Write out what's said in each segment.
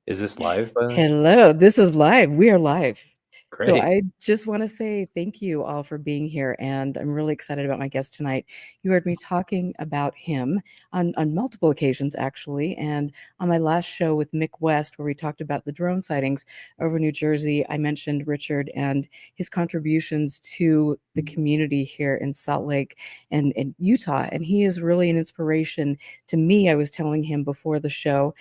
Is this live, by the way? Hello, this is live. We are live. So Great. I just want to say thank you all for being here, and I'm really excited about my guest tonight. You heard me talking about him on multiple occasions, actually, and on my last show with Mick West, where we talked about the drone sightings over New Jersey, I mentioned Richard and his contributions to the community here in Salt Lake and Utah, and he is really an inspiration to me. I was telling him before the show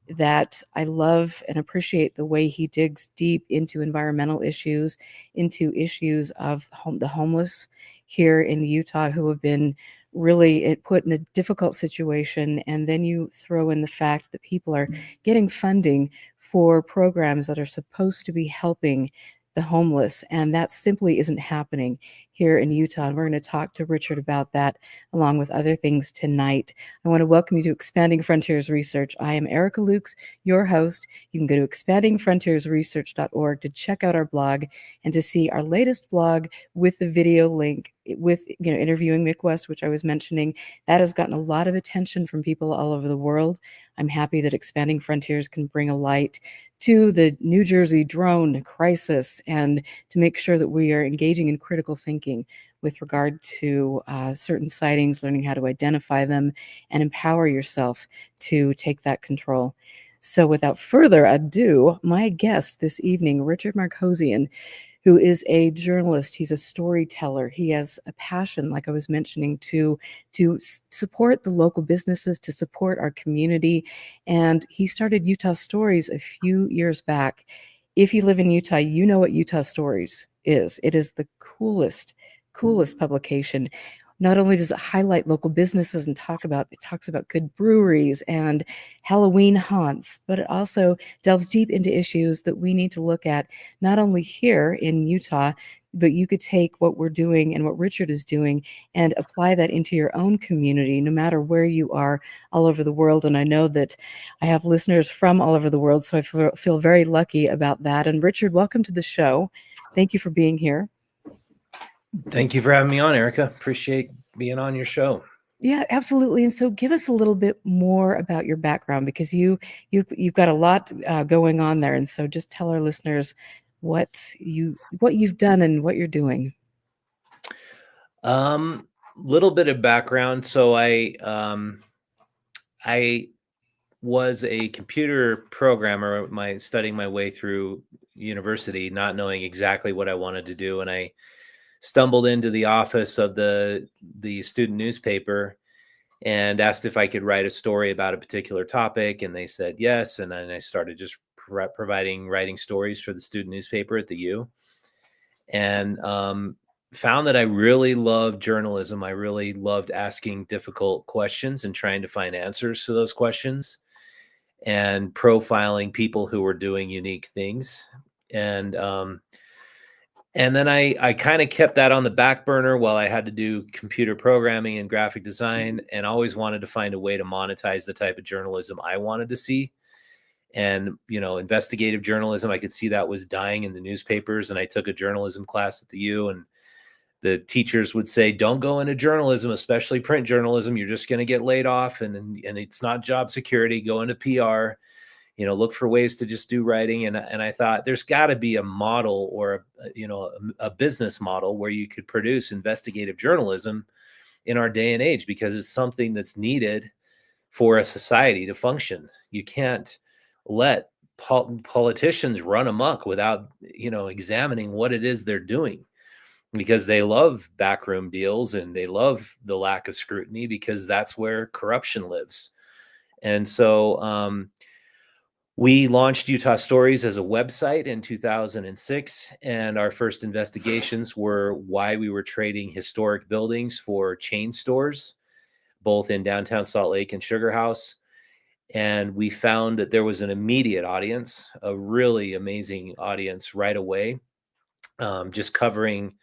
that I love and appreciate the way he digs deep into environmental issues, into issues of the homeless here in Utah who have been really put in a difficult situation. And then you throw in the fact that people are getting funding for programs that are supposed to be helping the homeless, and that simply isn't happening here in Utah. And we're going to talk to Richard about that along with other things tonight. I want to welcome you to Expanding Frontiers Research. I am Erica Lukes, your host. You can go to expandingfrontiersresearch.org to check out our blog and to see our latest blog with the video link with interviewing Mick West, which I was mentioning. That has gotten a lot of attention from people all over the world. I'm happy that Expanding Frontiers can bring a light to the New Jersey drone crisis and to make sure that we are engaging in critical thinking with regard to certain sightings, learning how to identify them, and empower yourself to take that control. So without further ado, my guest this evening, Richard Markosian, who is a journalist. He's a storyteller. He has a passion, like I was mentioning, to support the local businesses, to support our community. And he started Utah Stories a few years back. If you live in Utah, you know what Utah Stories is. It is the coolest publication. Not only does it highlight local businesses and it talks about good breweries and Halloween haunts, but it also delves deep into issues that we need to look at, not only here in Utah, but you could take what we're doing and what Richard is doing and apply that into your own community, no matter where you are all over the world. And I know that I have listeners from all over the world, so I feel very lucky about that. And Richard, welcome to the show. Thank you for being here. Thank you for having me on, Erica. Appreciate being on your show. Yeah, absolutely. And so give us a little bit more about your background, because you've got a lot going on there. And so just tell our listeners what you've done and what you're doing. Little bit of background. So I was a computer programmer, studying my way through university, not knowing exactly what I wanted to do, and I stumbled into the office of the student newspaper and asked if I could write a story about a particular topic, and they said yes. And then I started just writing stories for the student newspaper at the U, and found that I really loved journalism. I really loved asking difficult questions and trying to find answers to those questions and profiling people who were doing unique things. And then I kind of kept that on the back burner while I had to do computer programming and graphic design, and always wanted to find a way to monetize the type of journalism I wanted to see. And, investigative journalism, I could see that was dying in the newspapers. And I took a journalism class at the U, and the teachers would say, don't go into journalism, especially print journalism. You're just going to get laid off, and it's not job security. Go into PR. Look for ways to just do writing. And I thought there's got to be a model, or a business model where you could produce investigative journalism in our day and age, because it's something that's needed for a society to function. You can't let politicians run amok without, examining what it is they're doing, because they love backroom deals and they love the lack of scrutiny, because that's where corruption lives. And so, we launched Utah Stories as a website in 2006, and our first investigations were why we were trading historic buildings for chain stores, both in downtown Salt Lake and Sugar House. And we found that there was an immediate audience, a really amazing audience right away, just covering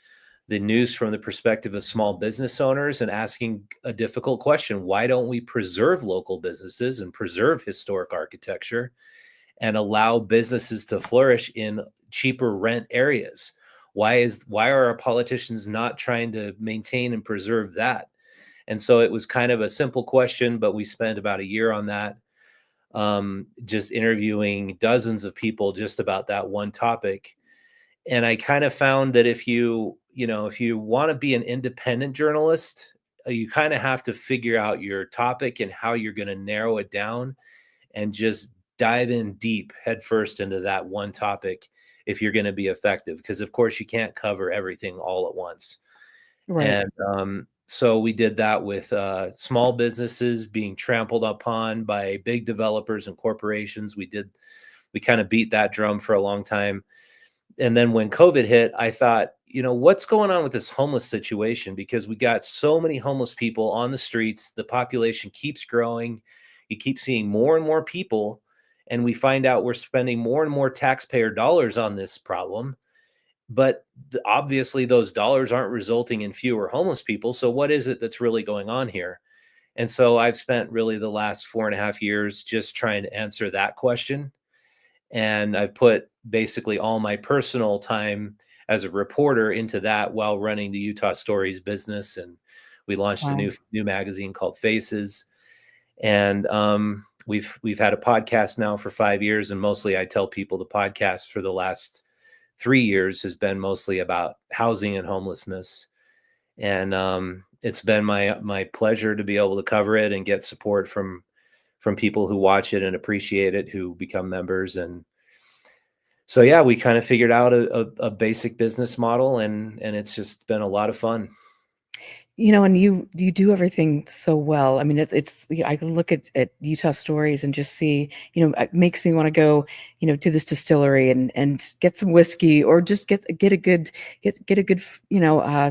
the news from the perspective of small business owners and asking a difficult question. Why don't we preserve local businesses and preserve historic architecture and allow businesses to flourish in cheaper rent areas? Why are our politicians not trying to maintain and preserve that? And so it was kind of a simple question, but we spent about a year on that. just interviewing dozens of people just about that one topic. And I kind of found that if you want to be an independent journalist, you kind of have to figure out your topic and how you're going to narrow it down and just dive in deep headfirst into that one topic if you're going to be effective. Because of course you can't cover everything all at once. Right. And so we did that with small businesses being trampled upon by big developers and corporations. We kind of beat that drum for a long time. And then when COVID hit, I thought, what's going on with this homeless situation? Because we got so many homeless people on the streets. The population keeps growing. You keep seeing more and more people. And we find out we're spending more and more taxpayer dollars on this problem. But obviously, those dollars aren't resulting in fewer homeless people. So what is it that's really going on here? And so I've spent really the last 4.5 years just trying to answer that question. And I've put basically all my personal time as a reporter into that while running the Utah Stories business. And we launched a Wow. new magazine called Faces. And we've had a podcast now for 5 years. And mostly I tell people the podcast for the last 3 years has been mostly about housing and homelessness. And it's been my pleasure to be able to cover it and get support from people who watch it and appreciate it, who become members. And so, yeah, we kind of figured out a basic business model, and it's just been a lot of fun. And you do everything so well. I mean, I can look at Utah Stories and just see, it makes me want to go, to this distillery and get some whiskey, or just get a good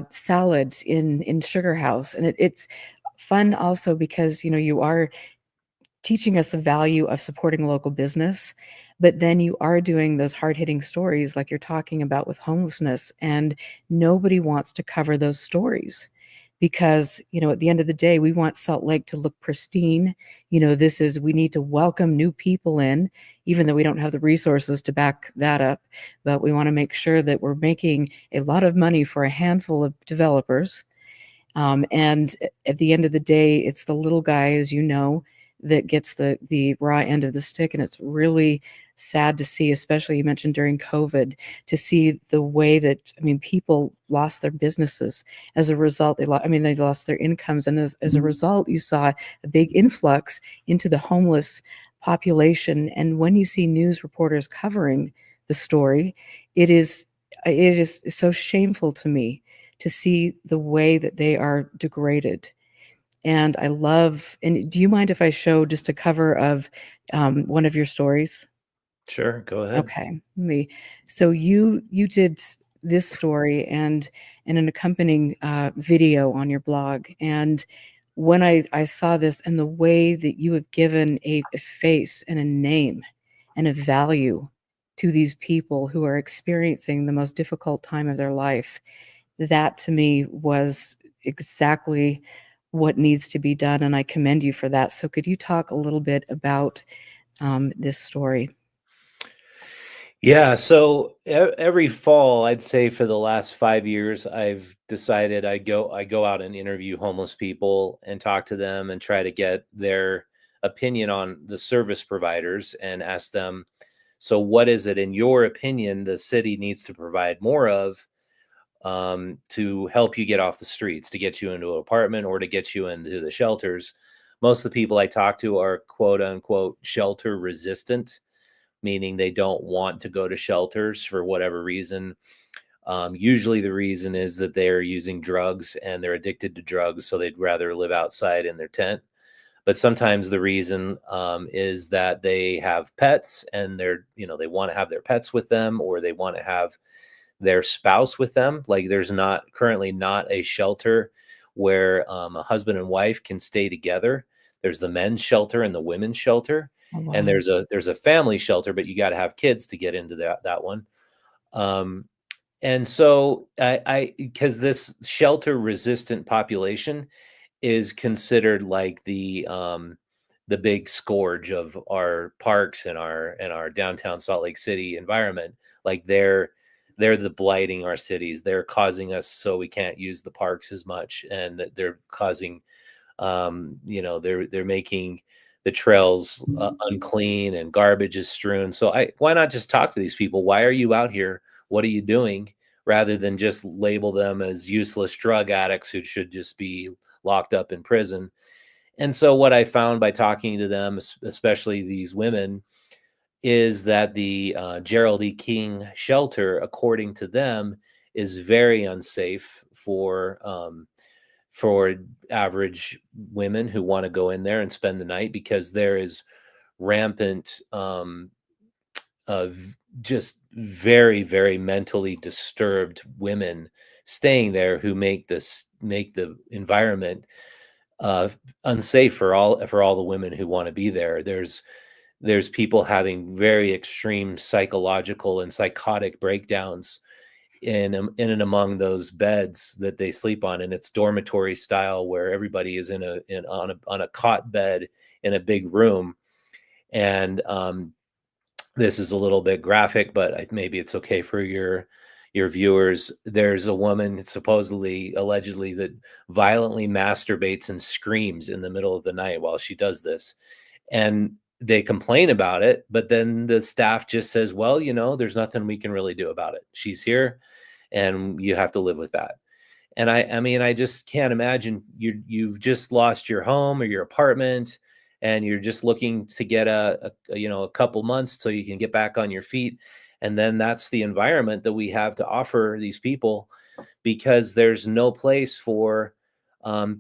salad in Sugar House. And it's fun also because, you are teaching us the value of supporting local business, but then you are doing those hard-hitting stories like you're talking about with homelessness, and nobody wants to cover those stories because, at the end of the day, we want Salt Lake to look pristine. We need to welcome new people in, even though we don't have the resources to back that up, but we want to make sure that we're making a lot of money for a handful of developers. And at the end of the day, it's the little guy, as you know, that gets the raw end of the stick. And it's really sad to see, especially you mentioned during COVID, to see the way that, people lost their businesses as a result. They lost their incomes. And as a result, you saw a big influx into the homeless population. And when you see news reporters covering the story, it is so shameful to me to see the way that they are degraded. And do you mind if I show just a cover of one of your stories? Sure, go ahead. Okay. So you did this story and an accompanying video on your blog. And when I saw this, and the way that you have given a face and a name and a value to these people who are experiencing the most difficult time of their life, that to me was exactly what needs to be done, and I commend you for that. So could you talk a little bit about this story? Yeah, so every fall, I'd say for the last 5 years, I've decided I go out and interview homeless people and talk to them and try to get their opinion on the service providers and ask them, so what is it in your opinion the city needs to provide more of, to help you get off the streets, to get you into an apartment or to get you into the shelters? Most of the people I talk to are quote unquote shelter resistant, meaning they don't want to go to shelters for whatever reason. Usually the reason is that they're using drugs and they're addicted to drugs, so they'd rather live outside in their tent. But sometimes the reason is that they have pets and they want to have their pets with them, or they want to have their spouse with them. Like there's currently not a shelter where a husband and wife can stay together. There's the men's shelter and the women's shelter, Oh, and wow. there's a family shelter, but you got to have kids to get into that one. And so I because this shelter resistant population is considered like the big scourge of our parks and our downtown Salt Lake City environment. Like they're the blighting our cities. They're causing us so we can't use the parks as much, and that they're causing they're making the trails unclean and garbage is strewn. So why not just talk to these people? Why are you out here? What are you doing? Rather than just label them as useless drug addicts who should just be locked up in prison. And so what I found by talking to them, especially these women, is that the Gerald E. King shelter, according to them, is very unsafe for average women who want to go in there and spend the night, because there is rampant of just very, very mentally disturbed women staying there who make the environment unsafe for all the women who want to be there. There's people having very extreme psychological and psychotic breakdowns in and among those beds that they sleep on, and it's dormitory style where everybody is on a cot bed in a big room. And this is a little bit graphic, but maybe it's okay for your viewers. There's a woman supposedly, allegedly, that violently masturbates and screams in the middle of the night while she does this. And they complain about it, but then the staff just says, well, there's nothing we can really do about it. She's here and you have to live with that. And I mean, I just can't imagine you've just lost your home or your apartment and you're just looking to get a couple months so you can get back on your feet. And then that's the environment that we have to offer these people, because there's no place for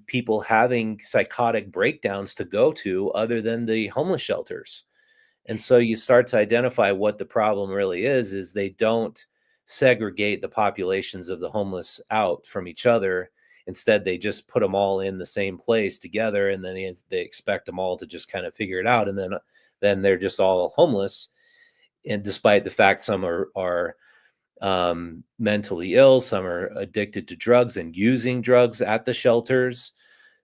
people having psychotic breakdowns to go to other than the homeless shelters. And so you start to identify what the problem really is they don't segregate the populations of the homeless out from each other. Instead, they just put them all in the same place together, and then they expect them all to just kind of figure it out. And then they're just all homeless. And despite the fact some are mentally ill, some are addicted to drugs and using drugs at the shelters,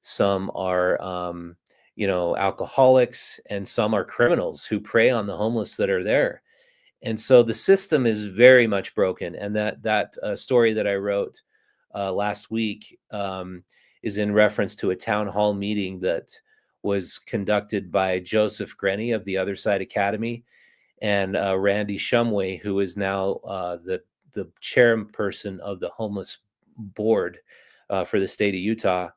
some are alcoholics, and some are criminals who prey on the homeless that are there. And so the system is very much broken. And that story that I wrote last week is in reference to a town hall meeting that was conducted by Joseph Grenny of the Other Side Academy and Randy Shumway, who is now the chairperson of the homeless board for the state of Utah.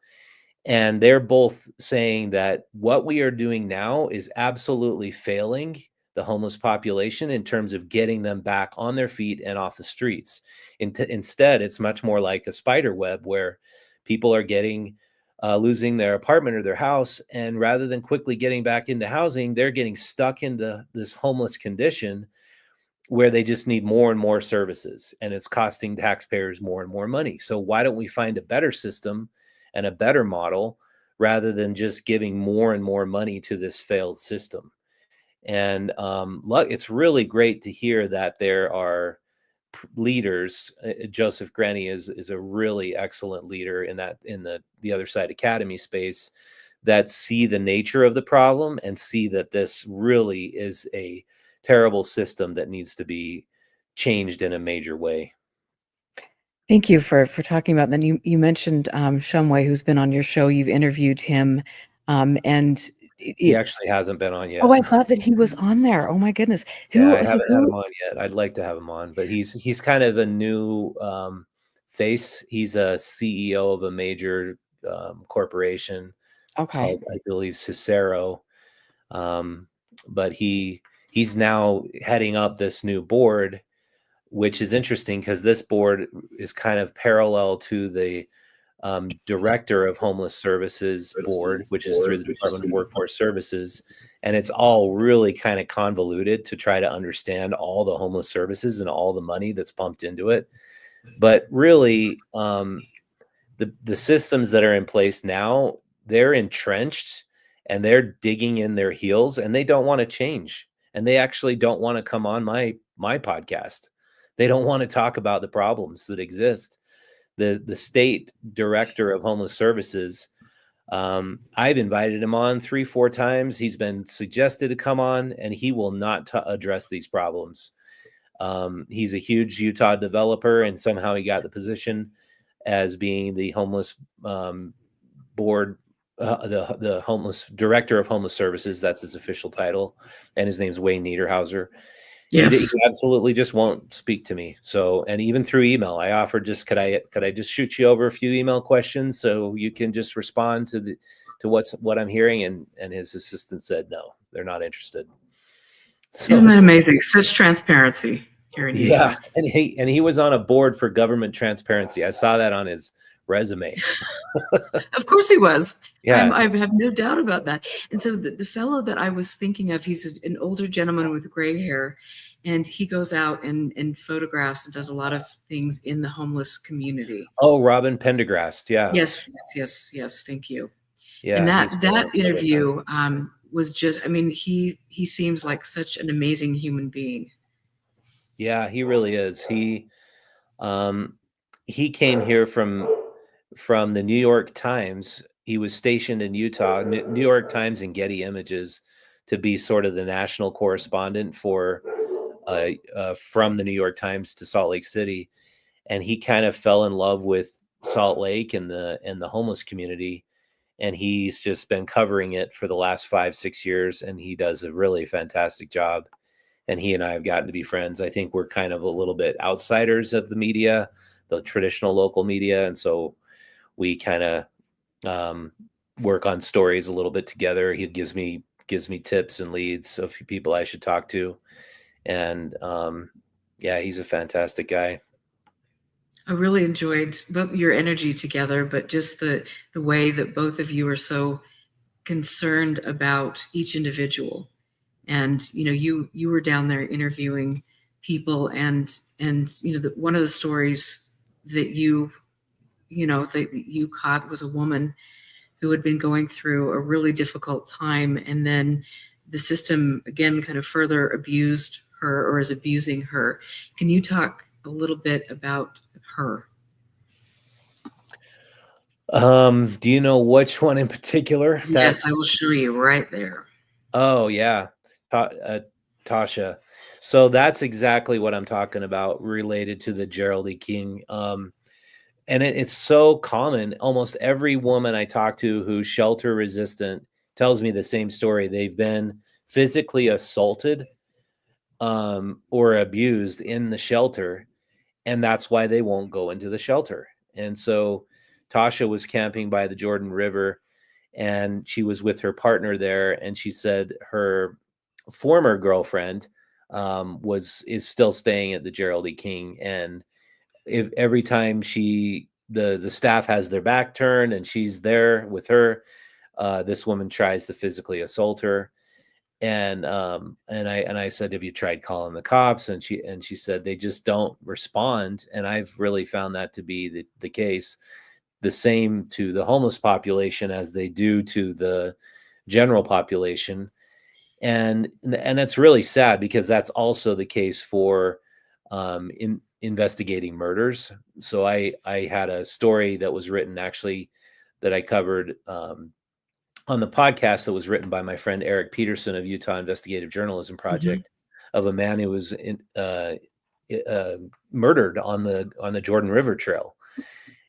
And they're both saying that what we are doing now is absolutely failing the homeless population in terms of getting them back on their feet and off the streets. Instead, it's much more like a spider web where people are losing their apartment or their house. And rather than quickly getting back into housing, they're getting stuck into this homeless condition where they just need more and more services, and it's costing taxpayers more and more money. So why don't we find a better system and a better model rather than just giving more and more money to this failed system? And it's really great to hear that there are leaders. Joseph Grenny is a really excellent leader in the Other Side Academy space that see the nature of the problem and see that this really is a terrible system that needs to be changed in a major way. Thank you for talking about that. You mentioned Shumway, who's been on your show. You've interviewed him, and He actually hasn't been on yet. Oh, I thought that he was on there. Oh my goodness. Yeah, I haven't had him on yet. I'd like to have him on, but he's kind of a new face. He's a CEO of a major corporation called, I believe, Cicero. But he's now heading up this new board, which is interesting because this board is kind of parallel to the Director of Homeless Services board, which is through the Department of Workforce Services. And it's all really kind of convoluted to try to understand all the homeless services and all the money that's pumped into it. But really, the systems that are in place now, they're entrenched and they're digging in their heels and they don't want to change. And they actually don't want to come on my podcast. They don't want to talk about the problems that exist. The state director of homeless services, I've invited him on 3-4 times. He's been suggested to come on, and he will not address these problems. He's a huge Utah developer, and somehow he got the position as being the homeless board the homeless director of homeless services. That's his official title, and his name's Wayne Niederhauser. He Yes. absolutely just won't speak to me. So, and even through email, I offered just could I just shoot you over a few email questions so you can just respond to what I'm hearing, and his assistant said no, they're not interested. So Isn't that amazing? Such transparency here in Utah. yeah, and he was on a board for government transparency. I saw that on his resume. Of course he was. Yeah. I have no doubt about that. And so the fellow that I was thinking of, he's an older gentleman with gray hair, and he goes out and photographs and does a lot of things in the homeless community. Oh, Robin Pendergrast. Yeah. Yes. Thank you. Yeah. And that interview was just, I mean, he seems like such an amazing human being. Yeah, he really is. He came here from the New York Times. He was stationed in Utah, New York Times and Getty Images, to be sort of the national correspondent for from the New York Times to Salt Lake City, and he kind of fell in love with Salt Lake and the homeless community, and he's just been covering it for the last 5-6 years, and he does a really fantastic job. And he and I have gotten to be friends. I think we're kind of a little bit outsiders of the media, the traditional local media, and so we kind of work on stories a little bit together. He gives me tips and leads of people I should talk to, and yeah, he's a fantastic guy. I really enjoyed both your energy together, but just the way that both of you are so concerned about each individual. And you were down there interviewing people, and one of the stories that you caught was a woman who had been going through a really difficult time, and then the system again kind of further abused her, or is abusing her. Can you talk a little bit about her? Do you know which one in particular? Yes, I will show you right there. Oh yeah, Tasha. So that's exactly what I'm talking about, related to the Gerald E. King. And it's so common. Almost every woman I talk to who's shelter resistant tells me the same story. They've been physically assaulted or abused in the shelter, and that's why they won't go into the shelter. And so Tasha was camping by the Jordan River, and she was with her partner there, and she said her former girlfriend is still staying at the Gerald E. King, and if every time the staff has their back turned and she's there with her, this woman tries to physically assault her. And I said, have you tried calling the cops? And she said they just don't respond. And I've really found that to be the case. The same to the homeless population as they do to the general population. And that's really sad, because that's also the case for in investigating murders. So I had a story that was written, actually, that I covered on the podcast, that was written by my friend Eric Peterson of Utah Investigative Journalism Project, of a man who was murdered on the Jordan River Trail.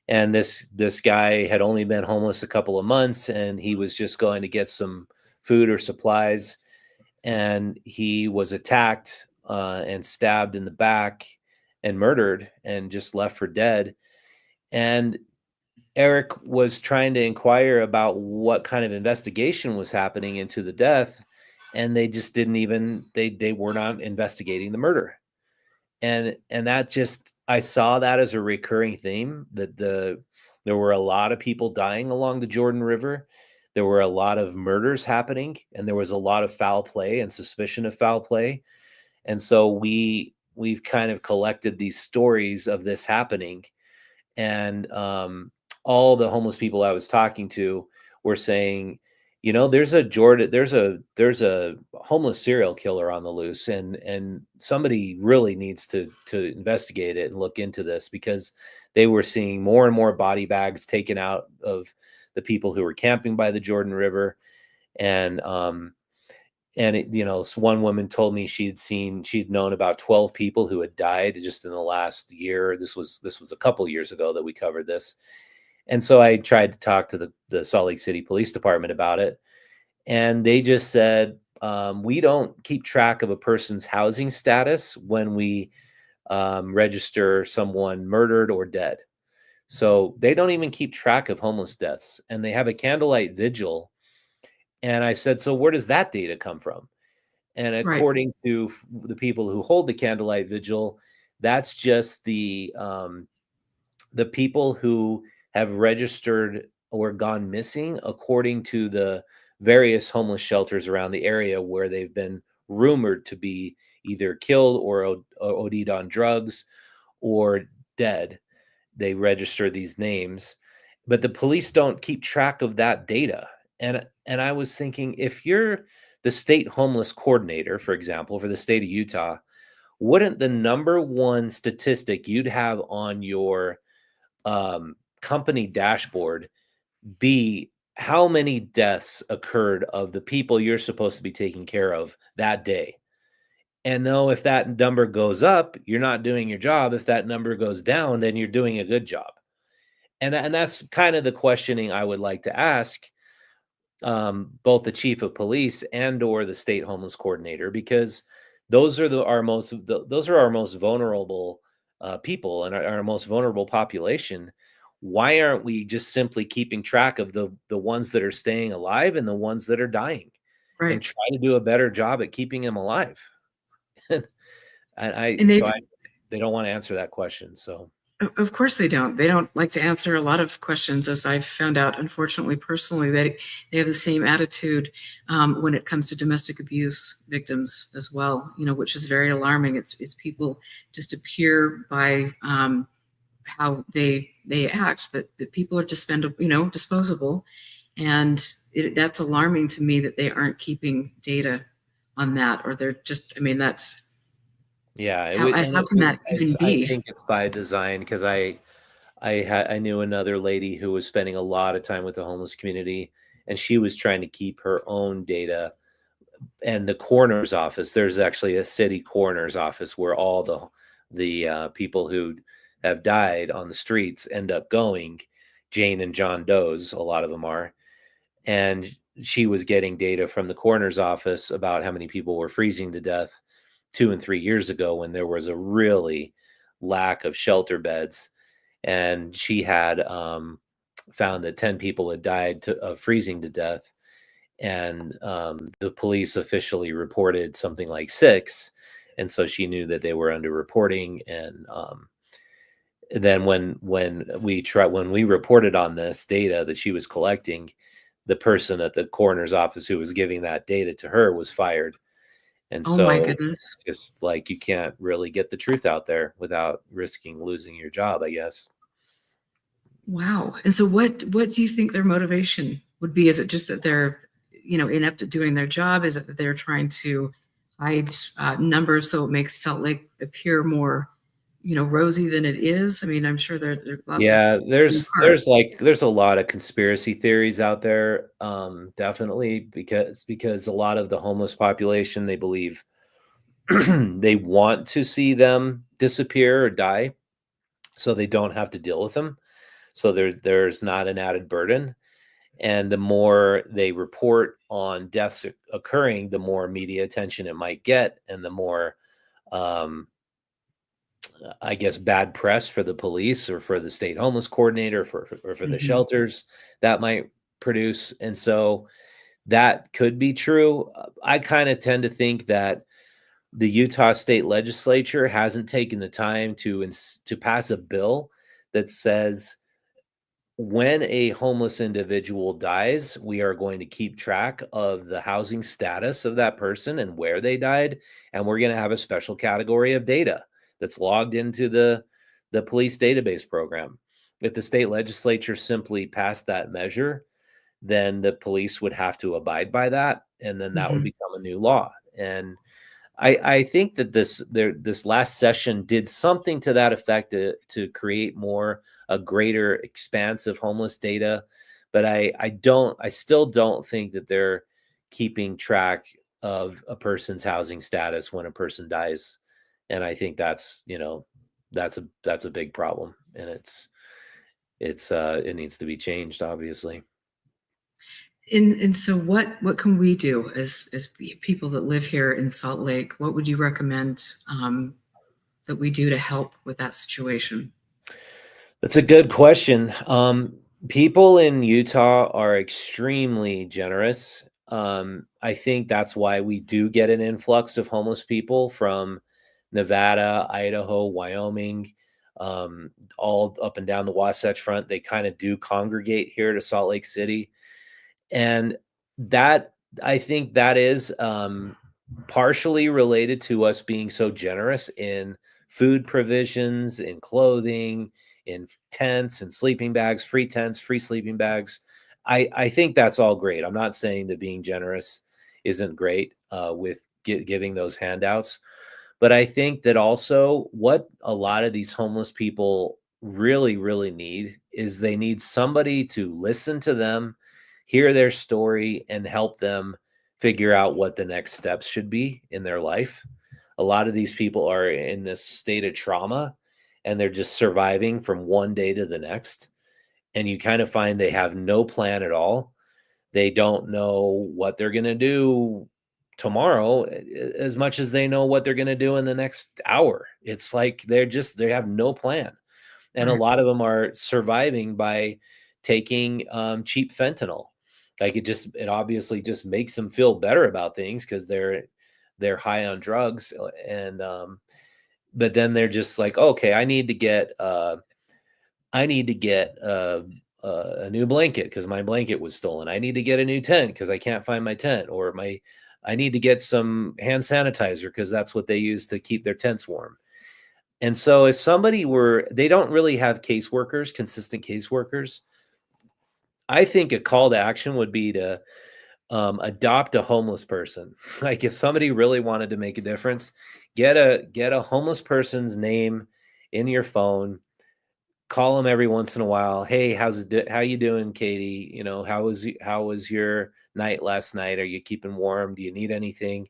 And this guy had only been homeless a couple of months, and he was just going to get some food or supplies, and he was attacked and stabbed in the back and murdered, and just left for dead. And Eric was trying to inquire about what kind of investigation was happening into the death, and they just didn't even they were not investigating the murder. And that just, I saw that as a recurring theme, that there were a lot of people dying along the Jordan River. There were a lot of murders happening, and there was a lot of foul play and suspicion of foul play. And so we've kind of collected these stories of this happening, and all the homeless people I was talking to were saying, there's a homeless serial killer on the loose, and somebody really needs to investigate it and look into this, because they were seeing more and more body bags taken out of the people who were camping by the Jordan River. And one woman told me she'd known about 12 people who had died just in the last year. This was a couple years ago that we covered this. And so I tried to talk to the Salt Lake City Police Department about it, and they just said, we don't keep track of a person's housing status when we register someone murdered or dead. So they don't even keep track of homeless deaths, and they have a candlelight vigil. And I said, so where does that data come from? And Right. according to the people who hold the candlelight vigil, that's just the people who have registered or gone missing according to the various homeless shelters around the area where they've been rumored to be either killed or OD'd on drugs or dead. They register these names, but the police don't keep track of that data. And I was thinking, if you're the state homeless coordinator, for example, for the state of Utah, wouldn't the number one statistic you'd have on your company dashboard be how many deaths occurred of the people you're supposed to be taking care of that day? And though if that number goes up, you're not doing your job. If that number goes down, then you're doing a good job. And that's kind of the questioning I would like to ask both the chief of police and or the state homeless coordinator, because those are those are our most vulnerable people and our most vulnerable population. Why aren't we just simply keeping track of the ones that are staying alive and the ones that are dying, and Right. try to do a better job at keeping them alive? and I And so they've I they don't want to answer that question. So Of course they don't. They don't like to answer a lot of questions, as I've found out, unfortunately, personally, that they have the same attitude when it comes to domestic abuse victims as well, which is very alarming. It's people just appear by how they act, that people are disposable. And that's alarming to me that they aren't keeping data on that, or they're just, I mean, that's, yeah, how can that even I be? think it's by design, because I knew another lady who was spending a lot of time with the homeless community, and she was trying to keep her own data. And the coroner's office, there's actually a city coroner's office where all the people who have died on the streets end up going. Jane and John Doe's, a lot of them are. And she was getting data from the coroner's office about how many people were freezing to death 2 and 3 years ago, when there was a really lack of shelter beds. And she had found that 10 people had died of freezing to death, and the police officially reported something like 6, and so she knew that they were underreporting. And then when we reported on this data that she was collecting, the person at the coroner's office who was giving that data to her was fired. And Oh my so goodness. it's just like, you can't really get the truth out there without risking losing your job, I guess. Wow. And so what do you think their motivation would be? Is it just that they're, inept at doing their job? Is it that they're trying to hide numbers so it makes Salt Lake appear more, rosy than it is? I mean, I'm sure there are lots of Yeah, moving parts. there's a lot of conspiracy theories out there, definitely, because a lot of the homeless population, they believe they want to see them disappear or die, so they don't have to deal with them. So there's not an added burden. And the more they report on deaths occurring, the more media attention it might get, and the more, um, I guess, bad press for the police or for the state homeless coordinator, or for the Mhm. shelters that might produce. And so that could be true. I kind of tend to think that the Utah state legislature hasn't taken the time to pass a bill that says, when a homeless individual dies, we are going to keep track of the housing status of that person and where they died, and we're going to have a special category of data that's logged into the police database program. If the state legislature simply passed that measure, then the police would have to abide by that, and then that would Mhm. become a new law. And I think that this last session did something to that effect, to create a greater expanse of homeless data, but I still don't think that they're keeping track of a person's housing status when a person dies. And I think that's a big problem, and it needs to be changed, obviously. And so what can we do as people that live here in Salt Lake? What would you recommend that we do to help with that situation? That's a good question. People in Utah are extremely generous. I think that's why we do get an influx of homeless people from Nevada, Idaho, Wyoming, all up and down the Wasatch Front. They kind of do congregate here to Salt Lake City. And that, I think that is partially related to us being so generous in food provisions, in clothing, in tents and sleeping bags, free tents, free sleeping bags. I think that's all great. I'm not saying that being generous isn't great with giving those handouts. But I think that also what a lot of these homeless people really, really need is they need somebody to listen to them, hear their story, and help them figure out what the next steps should be in their life. A lot of these people are in this state of trauma and they're just surviving from one day to the next. And you kind of find they have no plan at all. They don't know what they're going to do tomorrow as much as they know what they're going to do in the next hour. It's like they have no plan. And a Right. lot of them are surviving by taking cheap fentanyl. Like it obviously just makes them feel better about things because they're high on drugs. And but then they're just like, okay, I need to get a new blanket because my blanket was stolen. I need to get a new tent because I can't find my tent, or I need to get some hand sanitizer because that's what they use to keep their tents warm. And so if they don't really have caseworkers, consistent caseworkers. I think a call to action would be to adopt a homeless person. Like if somebody really wanted to make a difference, get a homeless person's name in your phone, call them every once in a while. Hey, how you doing, Katie? How was your night last night? Are you keeping warm? Do you need anything?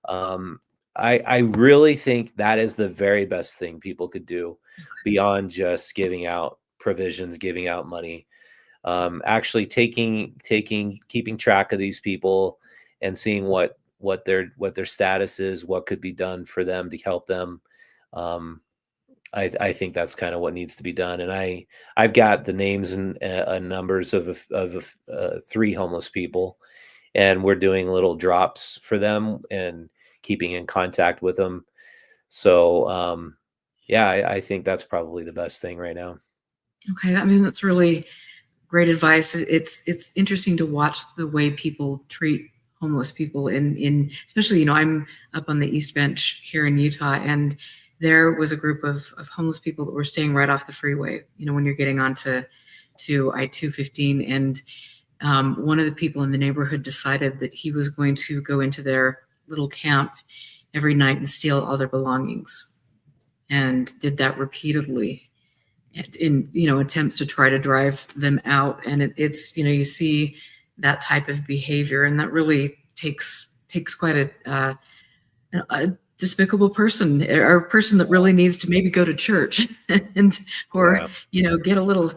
Um, I really think that is the very best thing people could do beyond just giving out provisions, giving out money. Actually keeping track of these people and seeing what their status is, what could be done for them to help them. Um, I think that's kind of what needs to be done. And I've got the names and numbers of 3 homeless people, and we're doing little drops for them and keeping in contact with them. So yeah, I think that's probably the best thing right now. Okay. I mean, that's really great advice. It's interesting to watch the way people treat homeless people in especially, I'm up on the East Bench here in Utah, and there was a group of homeless people that were staying right off the freeway, when you're getting onto I-215. And one of the people in the neighborhood decided that he was going to go into their little camp every night and steal all their belongings, and did that repeatedly in attempts to try to drive them out. And it's you see that type of behavior, and that really takes quite a despicable person, or a person that really needs to maybe go to church and or get a little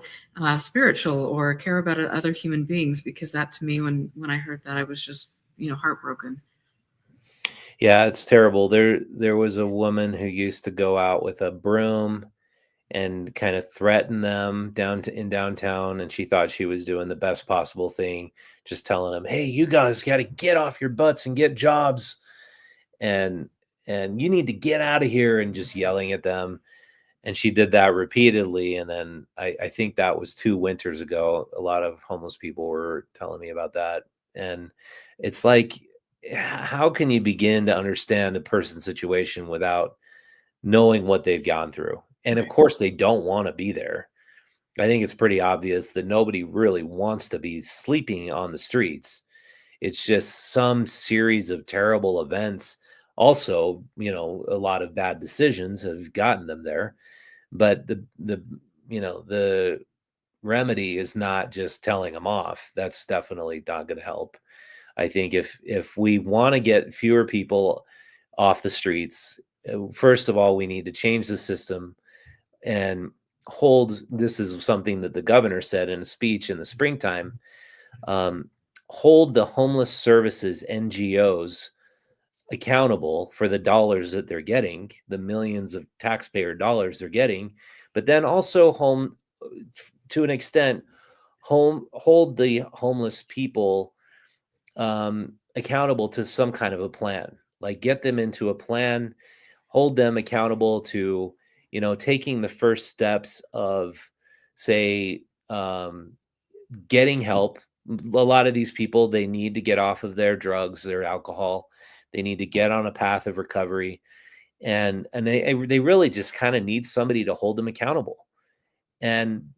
spiritual or care about other human beings, because that, to me, when I heard that, I was just heartbroken. Yeah, it's terrible. There was a woman who used to go out with a broom and kind of threaten them in downtown, and she thought she was doing the best possible thing, just telling them, "Hey, you guys got to get off your butts and get jobs, and you need to get out of here," and just yelling at them. And she did that repeatedly. And then I think that was 2 winters ago. A lot of homeless people were telling me about that. And it's like, how can you begin to understand a person's situation without knowing what they've gone through? And of Right. course, they don't want to be there. I think it's pretty obvious that nobody really wants to be sleeping on the streets. It's just some series of terrible events. Also, a lot of bad decisions have gotten them there. But the remedy is not just telling them off. That's definitely not going to help. I think if we want to get fewer people off the streets, first of all, we need to change the system. And this is something that the governor said in a speech in the springtime, hold the homeless services NGOs accountable for the dollars that they're getting, the millions of taxpayer dollars they're getting, but then also to an extent, hold the homeless people accountable to some kind of a plan, like get them into a plan, hold them accountable to, taking the first steps of, say, getting help. A lot of these people, they need to get off of their drugs, their alcohol. They need to get on a path of recovery, and they really just kind of need somebody to hold them accountable. And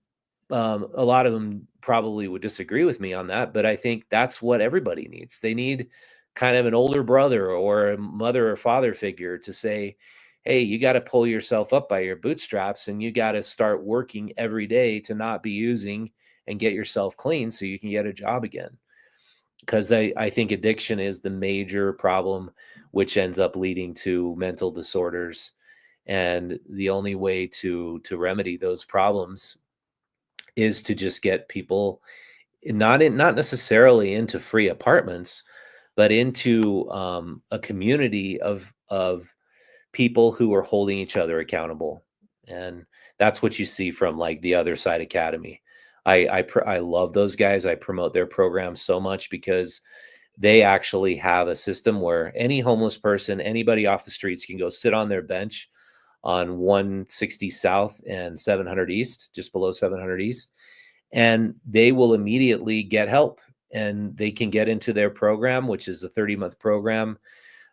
a lot of them probably would disagree with me on that, but I think that's what everybody needs. They need kind of an older brother or a mother or father figure to say, hey, you got to pull yourself up by your bootstraps, and you got to start working every day to not be using and get yourself clean so you can get a job again. Because I think addiction is the major problem, which ends up leading to mental disorders. And the only way to remedy those problems is to just get people not necessarily into free apartments, but into a community of people who are holding each other accountable. And that's what you see from like the Other Side Academy. I love those guys. I promote their program so much because they actually have a system where any homeless person, anybody off the streets, can go sit on their bench on 160 South and 700 East, just below 700 East, and they will immediately get help, and they can get into their program, which is a 30-month program.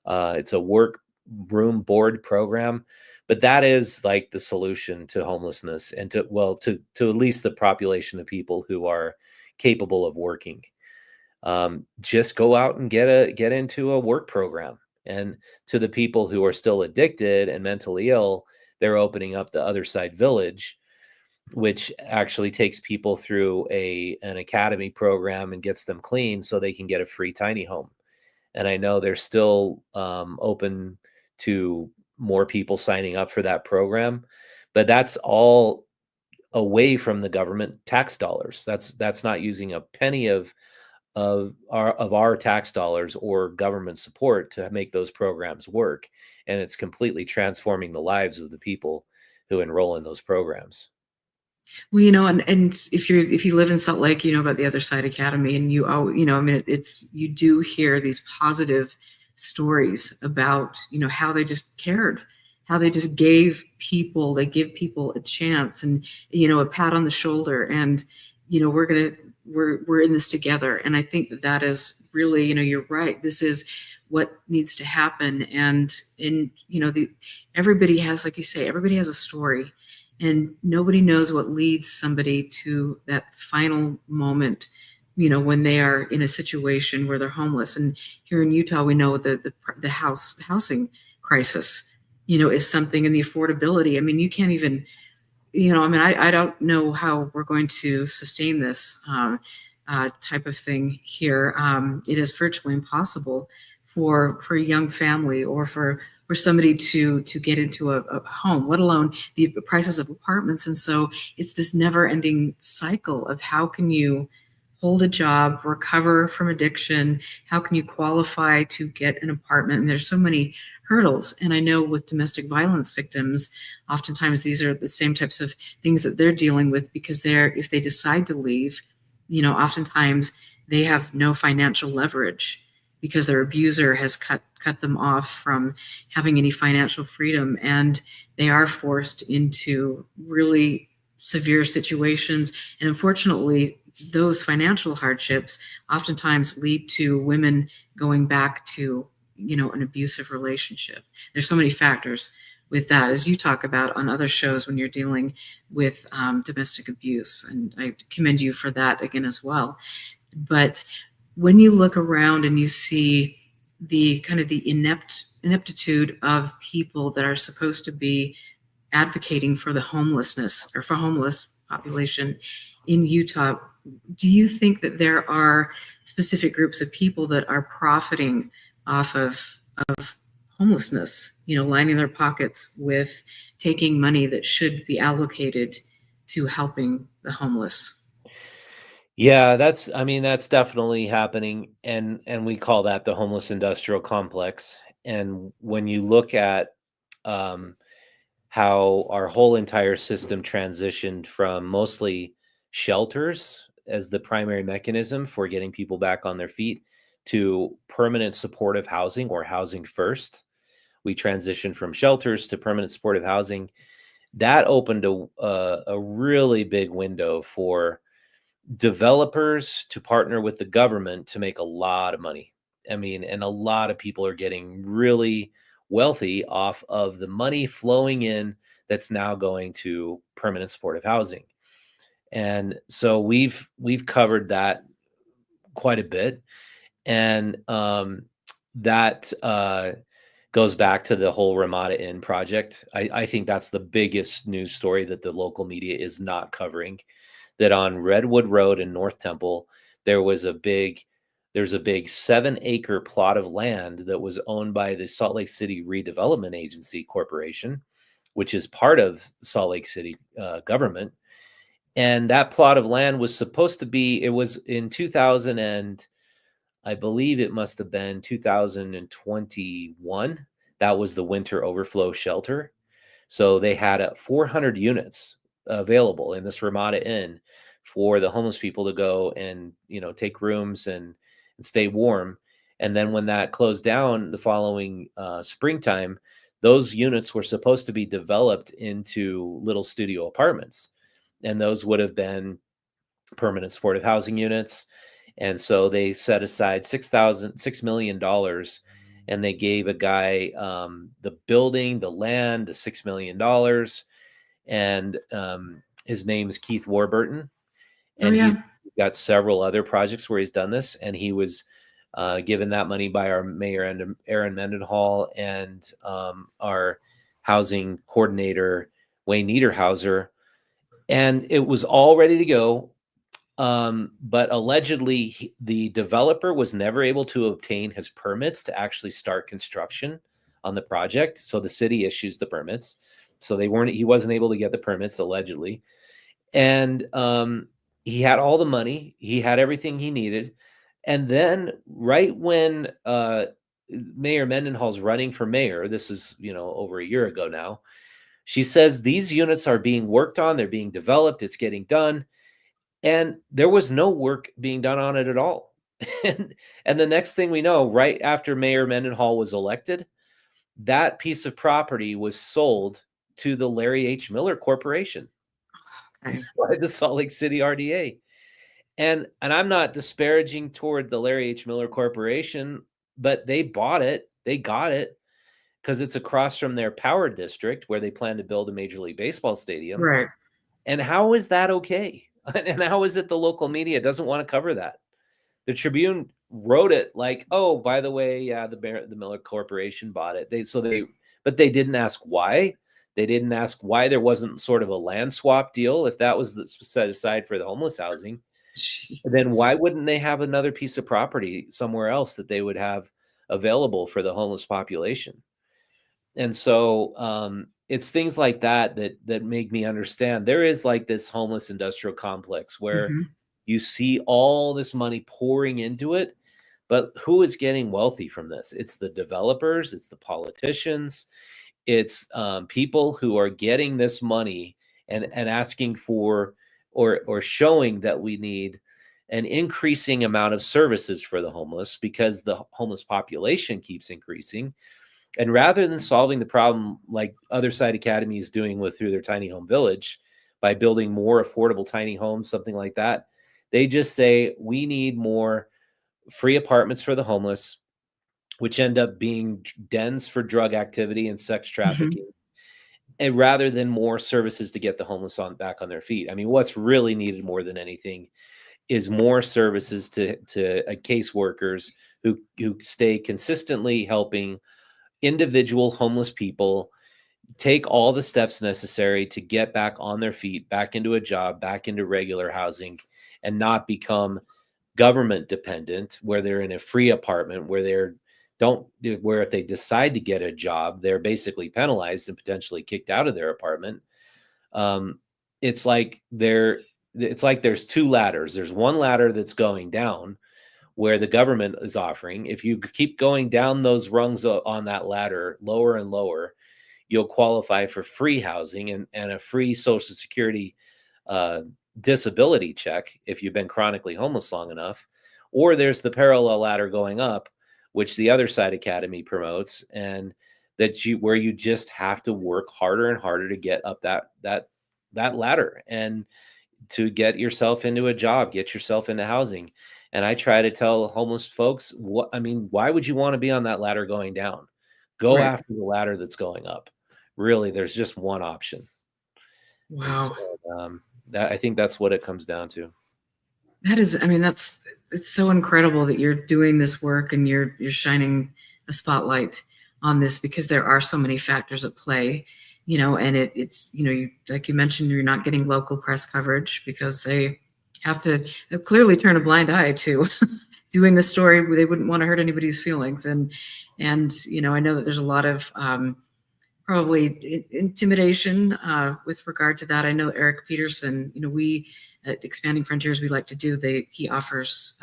It's a work room board program, but that is like the solution to homelessness and to at least the population of people who are capable of working. Just go out and get into a work program. And to the people who are still addicted and mentally ill, they're opening up the Other Side Village, which actually takes people through an academy program and gets them clean so they can get a free tiny home. And I know they're still open to more people signing up for that program, but that's all away from the government tax dollars. That's not using a penny of our tax dollars or government support to make those programs work. And it's completely transforming the lives of the people who enroll in those programs. Well, and if you live in Salt Lake, you know about the Other Side Academy, and you do hear these positive stories about, how they just cared, how they just give people a chance and, a pat on the shoulder, and, we're in this together. And I think that is really, you're right. This is what needs to happen. And everybody has, like you say, everybody has a story. And nobody knows what leads somebody to that final moment, when they are in a situation where they're homeless. And here in Utah, we know that the housing crisis, is something, and the affordability. I mean, you can't even, I don't know how we're going to sustain this type of thing here. It is virtually impossible for a young family or for somebody to get into a home, let alone the prices of apartments. And so it's this never-ending cycle of how can you hold a job, recover from addiction, how can you qualify to get an apartment? And there's so many hurdles. And I know with domestic violence victims, oftentimes these are the same types of things that they're dealing with, because if they decide to leave, oftentimes they have no financial leverage because their abuser has cut them off from having any financial freedom, and they are forced into really severe situations. And unfortunately, those financial hardships oftentimes lead to women going back to, an abusive relationship. There's so many factors with that, as you talk about on other shows when you're dealing with domestic abuse. And I commend you for that again as well. But when you look around and you see the kind of the ineptitude of people that are supposed to be advocating for the homelessness or for homeless population in Utah, do you think that there are specific groups of people that are profiting off of homelessness, lining their pockets with taking money that should be allocated to helping the homeless? Yeah, that's definitely happening, and we call that the homeless industrial complex. And when you look at um, how our whole entire system transitioned from mostly shelters as the primary mechanism for getting people back on their feet to permanent supportive housing, or housing first. We transitioned from shelters to permanent supportive housing. That opened a really big window for developers to partner with the government to make a lot of money. I mean, and a lot of people are getting really wealthy off of the money flowing in that's now going to permanent supportive housing. And so we've covered that quite a bit. And that goes back to the whole Ramada Inn project. I think that's the biggest news story that the local media is not covering. That on Redwood Road in North Temple, there's a big 7-acre plot of land that was owned by the Salt Lake City Redevelopment Agency Corporation, which is part of Salt Lake City government. And that plot of land was supposed to be, it was in 2000, and I believe it must have been 2021. That was the winter overflow shelter. So they had 400 units available in this Ramada Inn for the homeless people to go and, take rooms and stay warm. And then when that closed down the following springtime, those units were supposed to be developed into little studio apartments. And those would have been permanent supportive housing units. And so they set aside $6 million, and they gave a guy the building, the land, the $6 million, and his name's Keith Warburton, Oh, and yeah. he's got several other projects where he's done this, and he was given that money by our mayor and Aaron Mendenhall, and our housing coordinator Wayne Niederhauser, and it was all ready to go. But allegedly, the developer was never able to obtain his permits to actually start construction on the project. So the city issues the permits. So he wasn't able to get the permits, allegedly. And he had all the money, he had everything he needed. And then right when Mayor Mendenhall's running for mayor, this is, over a year ago now, she says these units are being worked on, they're being developed, it's getting done. And there was no work being done on it at all. And the next thing we know, right after Mayor Mendenhall was elected, that piece of property was sold to the Larry H. Miller Corporation, Okay. by the Salt Lake City RDA. And I'm not disparaging toward the Larry H. Miller Corporation, but they bought it. They got it because it's across from their power district where they plan to build a Major League Baseball stadium. Right. And how is that okay? And how is it the local media doesn't want to cover that? The Tribune wrote it like, oh, by the way, yeah, the Miller Corporation bought it. But they didn't ask why. They didn't ask why there wasn't sort of a land swap deal. If that was set aside for the homeless housing, then why wouldn't they have another piece of property somewhere else that they would have available for the homeless population? And so it's things like that make me understand there is like this homeless industrial complex where Mhm. you see all this money pouring into it, but who is getting wealthy from this? It's the developers, it's the politicians, it's people who are getting this money and asking for, or showing that we need an increasing amount of services for the homeless because the homeless population keeps increasing. And rather than solving the problem like Other Side Academy is doing through their tiny home village by building more affordable tiny homes, something like that, they just say we need more free apartments for the homeless, which end up being dens for drug activity and sex trafficking, and rather than more services to get the homeless back on their feet. I mean, what's really needed more than anything is more services to caseworkers who stay consistently helping individual homeless people take all the steps necessary to get back on their feet, back into a job, back into regular housing, and not become government dependent, where they're in a free apartment, where if they decide to get a job, they're basically penalized and potentially kicked out of their apartment. it's like there's two ladders. There's one ladder that's going down where the government is offering. If you keep going down those rungs on that ladder, lower and lower, you'll qualify for free housing and a free Social Security uh, disability check if you've been chronically homeless long enough. Or there's the parallel ladder going up, which the Other Side Academy promotes, and where you just have to work harder and harder to get up that ladder and to get yourself into a job, get yourself into housing. And I try to tell homeless folks, why would you want to be on that ladder going down? Go Right. after the ladder that's going up. Really, there's just one option. And Wow. so, I think that's what it comes down to. That is, I mean, it's so incredible that you're doing this work and you're shining a spotlight on this, because there are so many factors at play, and it's, like you mentioned, you're not getting local press coverage because they have to clearly turn a blind eye to doing the story. They wouldn't want to hurt anybody's feelings. And, I know that there's a lot of, probably intimidation with regard to that. I know Eric Peterson, we at Expanding Frontiers, we like to do, he offers,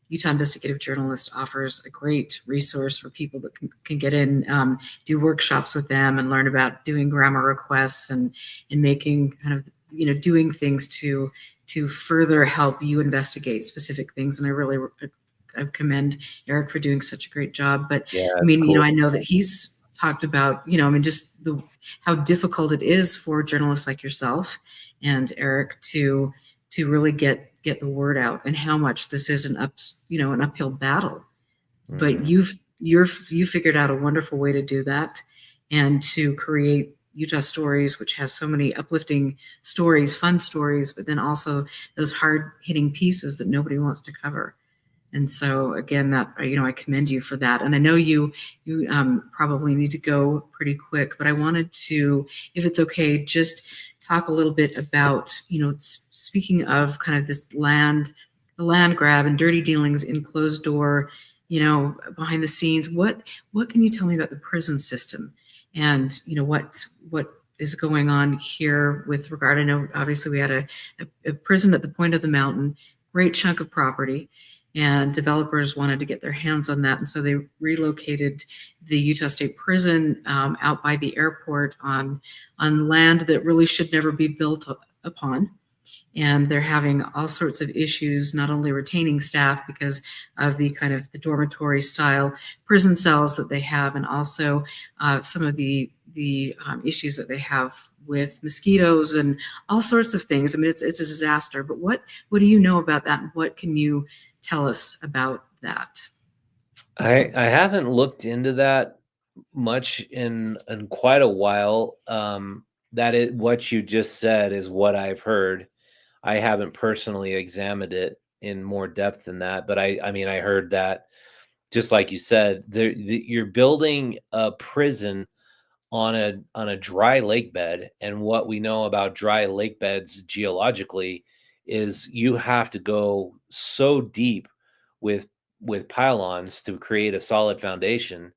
Utah Investigative Journalist offers a great resource for people that can get in, do workshops with them and learn about doing grammar requests and making kind of, doing things to further help you investigate specific things. And I really I commend Eric for doing such a great job. But Yeah, I mean, cool. I know that he's talked about, just how difficult it is for journalists like yourself and Eric to really get the word out, and how much this is an uphill battle. Mm-hmm. But you figured out a wonderful way to do that, and to create Utah Stories, which has so many uplifting stories, fun stories, but then also those hard-hitting pieces that nobody wants to cover. And so again, that, I commend you for that. And I know you probably need to go pretty quick, but I wanted to, if it's okay, just talk a little bit about, speaking of kind of this the land grab and dirty dealings in closed door, behind the scenes. What can you tell me about the prison system, and what is going on here with regard? I know obviously we had a prison at the point of the mountain, great chunk of property, and developers wanted to get their hands on that. And so they relocated the Utah State Prison out by the airport on land that really should never be built upon. And they're having all sorts of issues, not only retaining staff because of the kind of the dormitory style prison cells that they have, and also some of the issues that they have with mosquitoes and all sorts of things. I mean, it's a disaster. But what do you know about that? And what can you tell us about that? I haven't looked into that much in quite a while. What you just said is what I've heard. I haven't personally examined it in more depth than that, but I mean, I heard that, just like you said, you're building a prison on a dry lake bed, and what we know about dry lake beds geologically is you have to go so deep with pylons to create a solid foundation.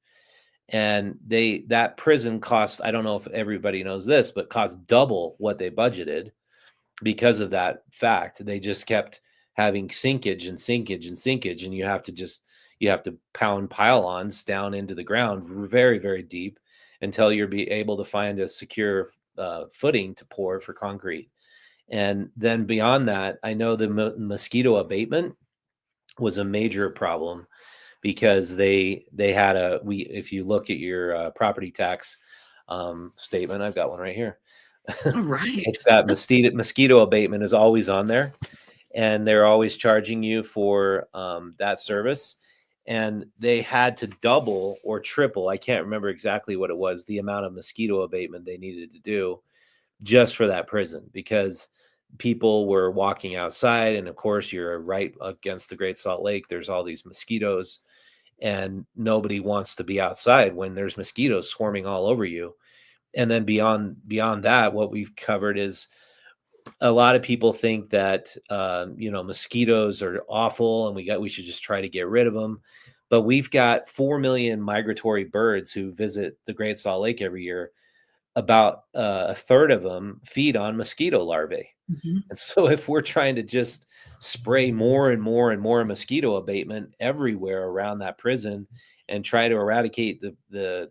And that prison cost, I don't know if everybody knows this, but cost double what they budgeted. Because of that fact, they just kept having sinkage and sinkage and sinkage, and you have to pound pylons down into the ground very, very deep until you're able to find a secure footing to pour for concrete. And then beyond that, I know the mosquito abatement was a major problem, because they had if you look at your property tax statement, I've got one right here. All right. It's that mosquito abatement is always on there, and they're always charging you for that service. And they had to double or triple, I can't remember exactly what it was, the amount of mosquito abatement they needed to do just for that prison, because people were walking outside. And of course, you're right against the Great Salt Lake. There's all these mosquitoes, and nobody wants to be outside when there's mosquitoes swarming all over you. And then beyond that, what we've covered is a lot of people think that mosquitoes are awful and we should just try to get rid of them. But we've got 4 million migratory birds who visit the Great Salt Lake every year. about a third of them feed on mosquito larvae. Mhm. And so if we're trying to just spray more and more and more mosquito abatement everywhere around that prison and try to eradicate the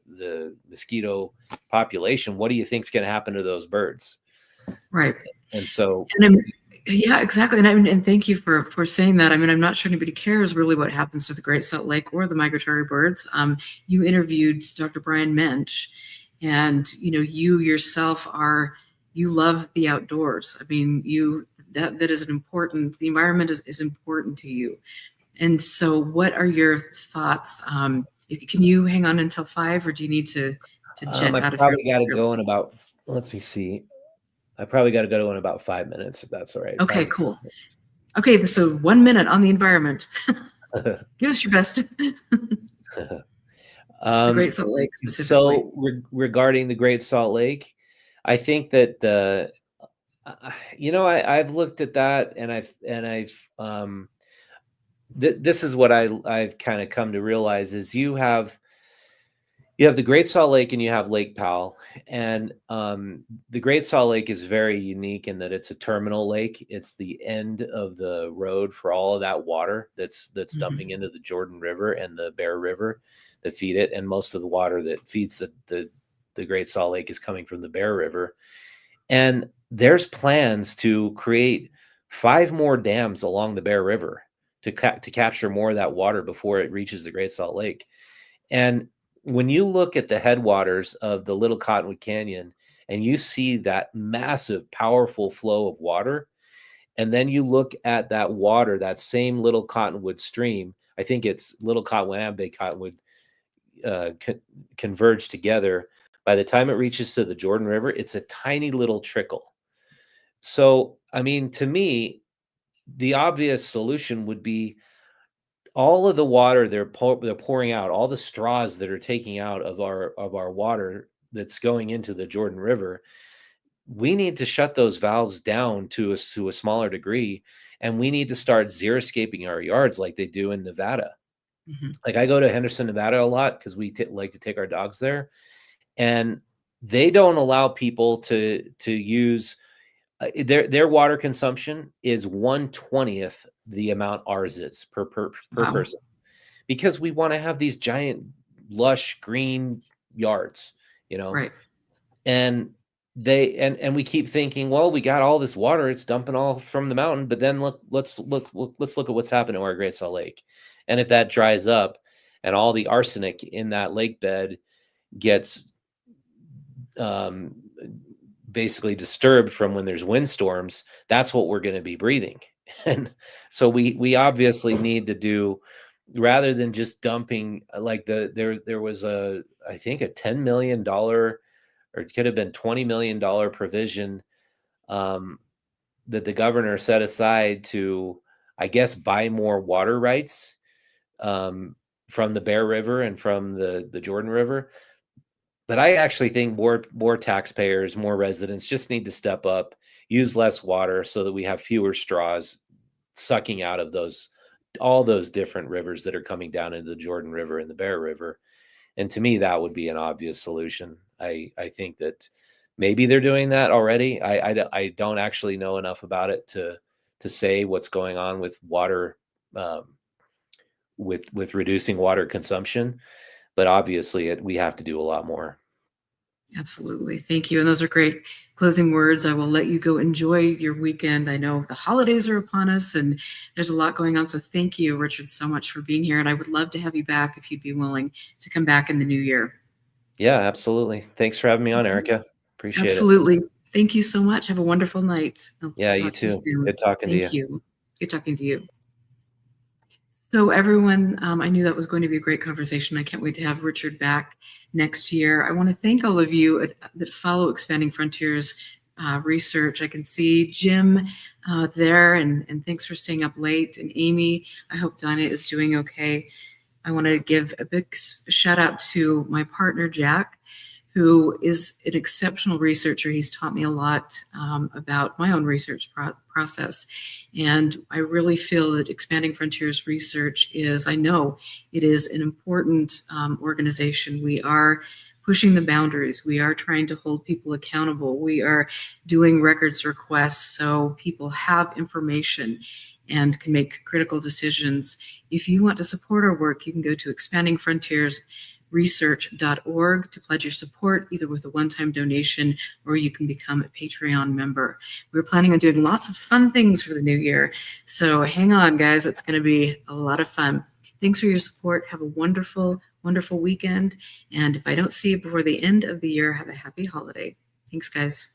mosquito population, what do you think is going to happen to those birds? Right. And so, And yeah, exactly. And thank you for saying that. I mean, I'm not sure anybody cares really what happens to the Great Salt Lake or the migratory birds. You interviewed Dr. Brian Mensch, and you yourself you love the outdoors. I mean, that is an important. The environment is important to you. And so, what are your thoughts? Can you hang on until 5, or do you need to jet I out of probably here? got to go in about, let me see. I probably got to go in about 5 minutes, if that's all right. Okay, 5 to 6 cool. minutes. Okay, so 1 minute on the environment. Give us your best. The Great Salt Lake specifically. So regarding the Great Salt Lake, I think that I've looked at that, and this is what I've kind of come to realize is you have the Great Salt Lake and you have Lake Powell, and the Great Salt Lake is very unique in that it's a terminal lake. It's the end of the road for all of that water that's dumping into the Jordan River and the Bear River that feed it, and most of the water that feeds the Great Salt Lake is coming from the Bear River. And there's plans to create 5 more dams along the Bear River to capture more of that water before it reaches the Great Salt Lake. And when you look at the headwaters of the Little Cottonwood Canyon and you see that massive, powerful flow of water, and then you look at that water, that same Little Cottonwood stream, I think it's Little Cottonwood and Big Cottonwood converge together. By the time it reaches to the Jordan River, it's a tiny little trickle. So, I mean, to me, the obvious solution would be all of the water they're pouring out, all the straws that are taking out of our water that's going into the Jordan River. We need to shut those valves down to a smaller degree, and we need to start xeriscaping our yards like they do in Nevada. Like I go to Henderson, Nevada a lot because we like to take our dogs there, and they don't allow people to use their water consumption is 1/20th the amount ours is per person, because we want to have these giant lush green yards, Right. and we keep thinking, well, we got all this water, it's dumping all from the mountain, but then let's look at what's happened to our Great Salt Lake. And if that dries up and all the arsenic in that lake bed gets basically disturbed from when there's windstorms, that's what we're going to be breathing. And so we obviously need to do, rather than just dumping, like there was I think a $10 million, or it could have been $20 million provision that the governor set aside to, I guess, buy more water rights from the Bear River and from the Jordan River. But I actually think more taxpayers, more residents just need to step up, use less water so that we have fewer straws sucking out of all those different rivers that are coming down into the Jordan River and the Bear River. And to me, that would be an obvious solution. I think that maybe they're doing that already. I don't actually know enough about it to say what's going on with water, with reducing water consumption. But obviously, we have to do a lot more. Absolutely. Thank you. And those are great closing words. I will let you go enjoy your weekend. I know the holidays are upon us and there's a lot going on. So thank you, Richard, so much for being here. And I would love to have you back if you'd be willing to come back in the new year. Yeah, absolutely. Thanks for having me on, Erica. Appreciate it. Absolutely. Thank you so much. Have a wonderful night. Yeah, you too. Good talking to you. Thank you. Good talking to you. So everyone, I knew that was going to be a great conversation. I can't wait to have Richard back next year. I want to thank all of you that follow Expanding Frontiers research. I can see Jim there, and thanks for staying up late. And Amy, I hope Donna is doing okay. I want to give a big shout out to my partner, Jack, who is an exceptional researcher. He's taught me a lot about my own research process. And I really feel that Expanding Frontiers Research I know it is an important organization. We are pushing the boundaries. We are trying to hold people accountable. We are doing records requests so people have information and can make critical decisions. If you want to support our work, you can go to expandingfrontiersresearch.org to pledge your support, either with a one-time donation or you can become a Patreon member. We're planning on doing lots of fun things for the new year. So hang on, guys. It's going to be a lot of fun. Thanks for your support. Have a wonderful, wonderful weekend. And if I don't see you before the end of the year, have a happy holiday. Thanks, guys.